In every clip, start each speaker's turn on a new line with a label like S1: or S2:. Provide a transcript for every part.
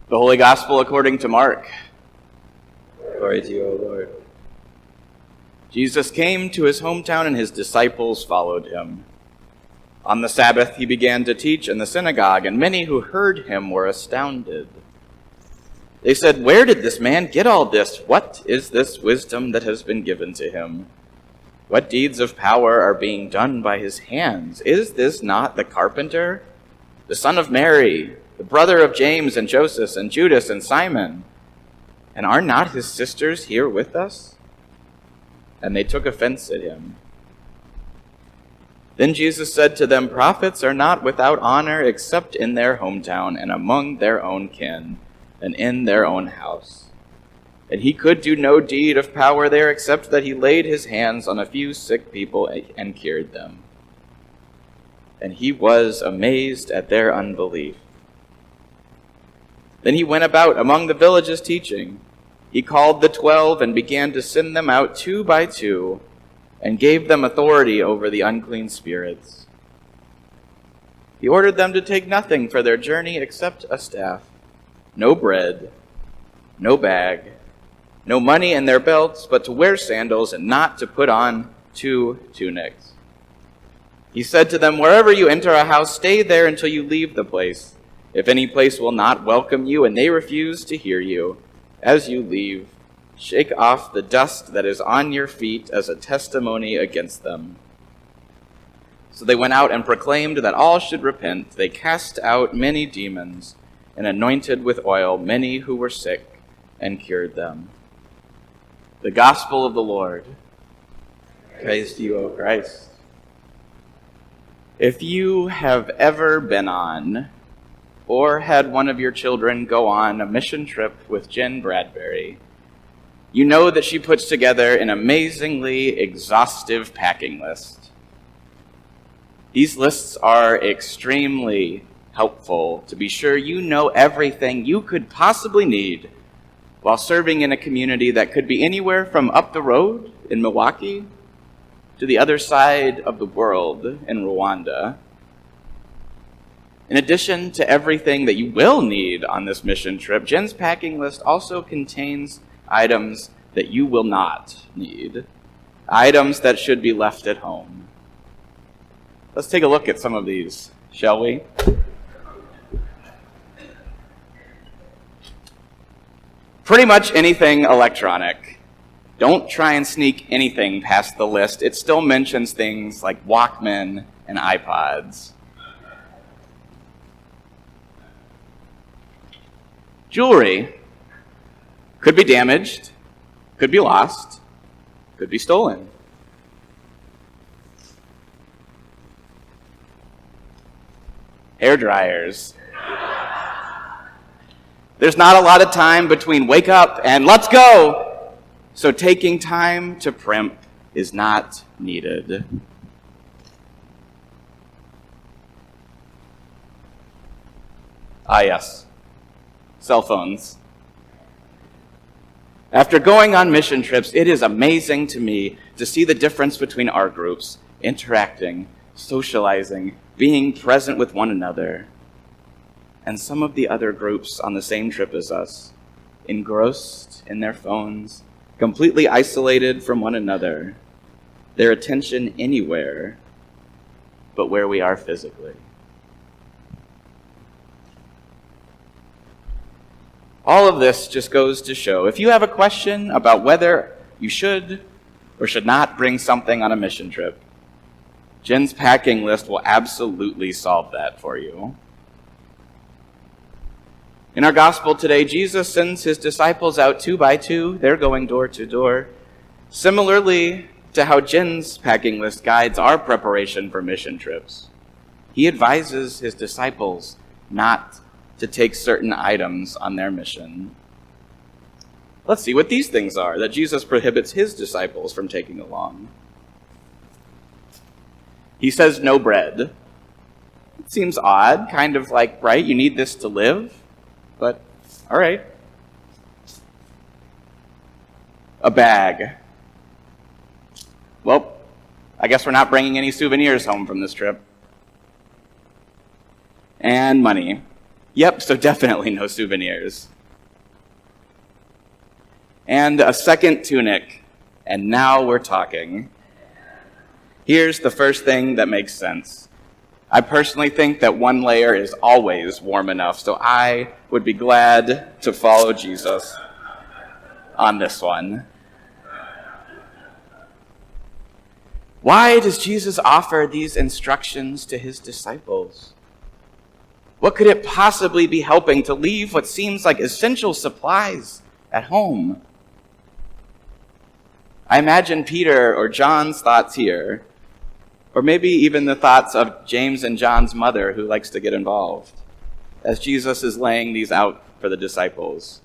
S1: The Holy Gospel according to Mark.
S2: Glory to you, O Lord.
S1: Jesus came to his hometown, and his disciples followed him. On the Sabbath he began to teach in the synagogue, and many who heard him were astounded. They said, "Where did this man get all this? What is this wisdom that has been given to him? What deeds of power are being done by his hands? Is this not the carpenter, the son of Mary, the brother of James and Joseph and Judas and Simon? And are not his sisters here with us?" And they took offense at him. Then Jesus said to them, "Prophets are not without honor except in their hometown and among their own kin and in their own house." And he could do no deed of power there except that he laid his hands on a few sick people and cured them. And he was amazed at their unbelief. Then he went about among the villages teaching. He called the 12 and began to send them out 2 by 2 and gave them authority over the unclean spirits. He ordered them to take nothing for their journey except a staff, no bread, no bag, no money in their belts, but to wear sandals and not to put on 2 tunics. He said to them, "Wherever you enter a house, stay there until you leave the place. If any place will not welcome you and they refuse to hear you, as you leave, shake off the dust that is on your feet as a testimony against them." So they went out and proclaimed that all should repent. They cast out many demons and anointed with oil many who were sick and cured them. The Gospel of the Lord. Praise to you, O Christ. If you have ever been on or had one of your children go on a mission trip with Jen Bradbury, you know that she puts together an amazingly exhaustive packing list. These lists are extremely helpful to be sure you know everything you could possibly need while serving in a community that could be anywhere from up the road in Milwaukee to the other side of the world in Rwanda. In addition to everything that you will need on this mission trip, Jen's packing list also contains items that you will not need, items that should be left at home. Let's take a look at some of these, shall we? Pretty much anything electronic. Don't try and sneak anything past the list. It still mentions things like Walkman and iPods. Jewelry could be damaged, could be lost, could be stolen. Hair dryers. There's not a lot of time between wake up and let's go, so taking time to primp is not needed. Ah, yes. Cell phones. After going on mission trips, it is amazing to me to see the difference between our groups, interacting, socializing, being present with one another, and some of the other groups on the same trip as us, engrossed in their phones, completely isolated from one another, their attention anywhere but where we are physically. All of this just goes to show, if you have a question about whether you should or should not bring something on a mission trip, Jen's packing list will absolutely solve that for you. In our gospel today, Jesus sends his disciples out 2 by 2. They're going door to door. Similarly to how Jen's packing list guides our preparation for mission trips, he advises his disciples not to take certain items on their mission. Let's see what these things are that Jesus prohibits his disciples from taking along. He says no bread. It seems odd, kind of like, right, you need this to live, but all right. A bag. Well, I guess we're not bringing any souvenirs home from this trip. And money. Yep, so definitely no souvenirs. And a second tunic, and now we're talking. Here's the first thing that makes sense. I personally think that one layer is always warm enough, so I would be glad to follow Jesus on this one. Why does Jesus offer these instructions to his disciples? What could it possibly be helping to leave what seems like essential supplies at home? I imagine Peter or John's thoughts here, or maybe even the thoughts of James and John's mother, who likes to get involved, as Jesus is laying these out for the disciples.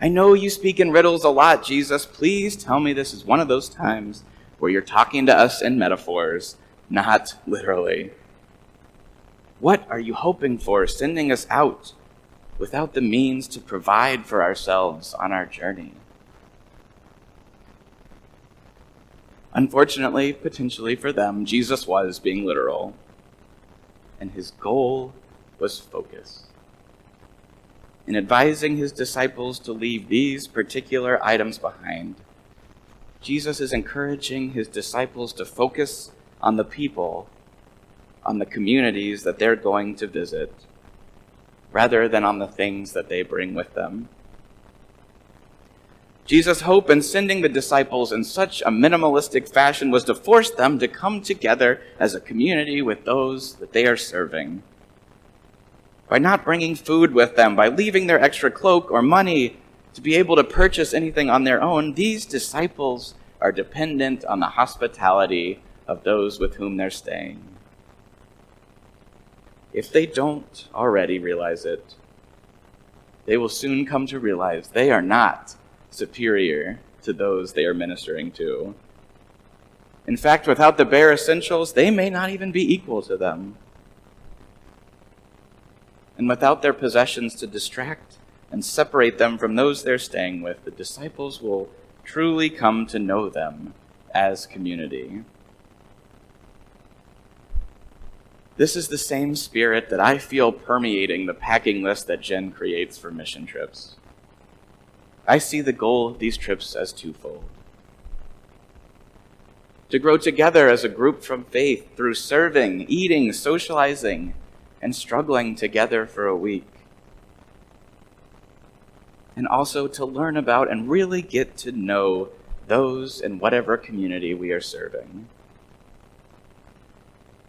S1: I know you speak in riddles a lot, Jesus. Please tell me this is one of those times where you're talking to us in metaphors, not literally. What are you hoping for, sending us out without the means to provide for ourselves on our journey? Unfortunately, potentially for them, Jesus was being literal, and his goal was focus. In advising his disciples to leave these particular items behind, Jesus is encouraging his disciples to focus on the people, on the communities that they're going to visit, rather than on the things that they bring with them. Jesus' hope in sending the disciples in such a minimalistic fashion was to force them to come together as a community with those that they are serving. By not bringing food with them, by leaving their extra cloak or money to be able to purchase anything on their own, these disciples are dependent on the hospitality of those with whom they're staying. If they don't already realize it, they will soon come to realize they are not superior to those they are ministering to. In fact, without the bare essentials, they may not even be equal to them. And without their possessions to distract and separate them from those they're staying with, the disciples will truly come to know them as community. This is the same spirit that I feel permeating the packing list that Jen creates for mission trips. I see the goal of these trips as twofold. To grow together as a group from faith through serving, eating, socializing, and struggling together for a week. And also to learn about and really get to know those in whatever community we are serving.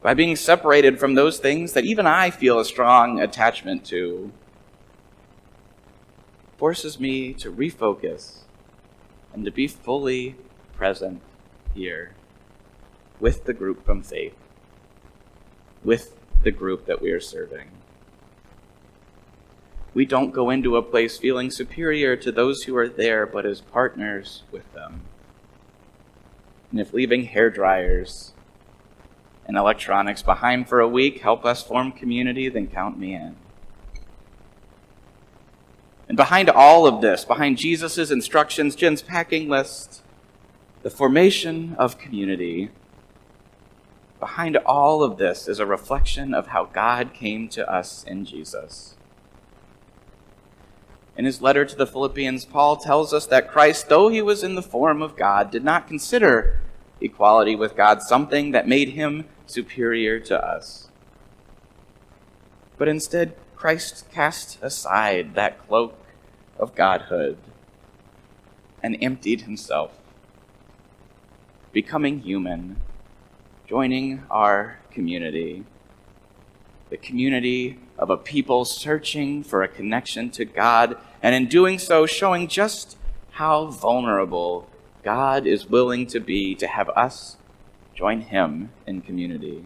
S1: By being separated from those things that even I feel a strong attachment to, forces me to refocus and to be fully present here with the group from faith, with the group that we are serving. We don't go into a place feeling superior to those who are there, but as partners with them. And if leaving hair dryers and electronics behind for a week help us form community, then count me in. And behind all of this, behind Jesus' instructions, Jen's packing list, the formation of community, behind all of this is a reflection of how God came to us in Jesus. In his letter to the Philippians, Paul tells us that Christ, though he was in the form of God, did not consider equality with God something that made him superior to us. But instead, Christ cast aside that cloak of godhood and emptied himself, becoming human, joining our community, the community of a people searching for a connection to God, and in doing so, showing just how vulnerable God is willing to be to have us join him in community.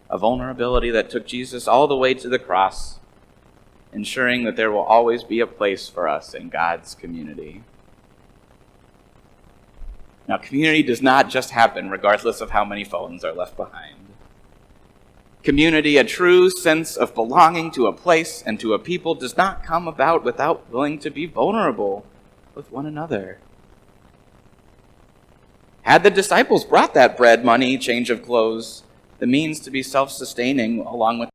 S1: A vulnerability that took Jesus all the way to the cross, ensuring that there will always be a place for us in God's community. Now, community does not just happen regardless of how many phones are left behind. Community, a true sense of belonging to a place and to a people, does not come about without willing to be vulnerable with one another. Had the disciples brought that bread, money, change of clothes, the means to be self-sustaining along with